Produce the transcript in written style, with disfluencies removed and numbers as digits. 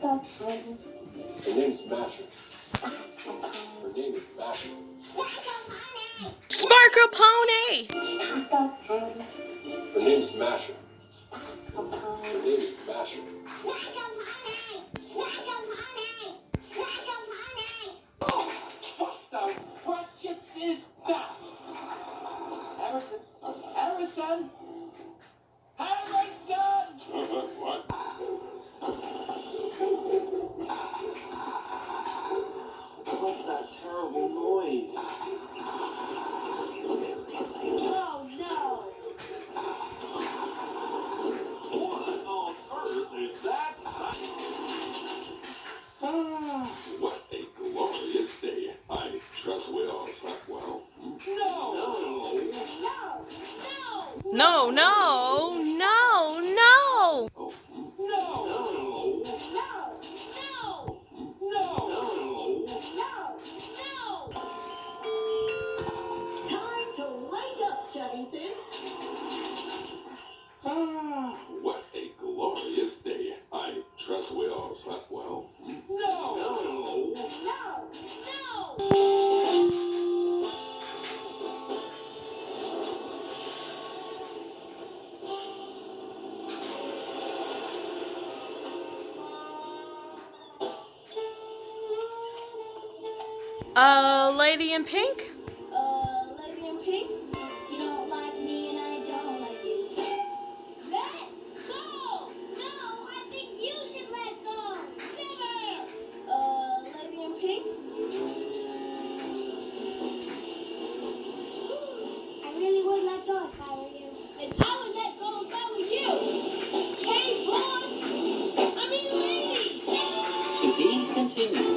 Her name's Masher. Her name is Masher. Sparkle Pony! Her name's Masher. Her name is Masher. Oh, what the ratchets is that? Harrison? Harrison? Harrison! What? What's that terrible noise? Oh no! What on earth is that? What a glorious day. I trust we all slept well. No! No, no, no, no! Oh, No! Time to wake up, Chuggington. what a glorious day. I trust we all slept well. No! Lady in Pink? Lady in Pink? You don't like me and I don't like you. Let go! No, I think you should let go. Never! Lady in Pink? I really would let go if I were you. And I would let go if I were you. Hey, boss! I mean, lady! To be continued.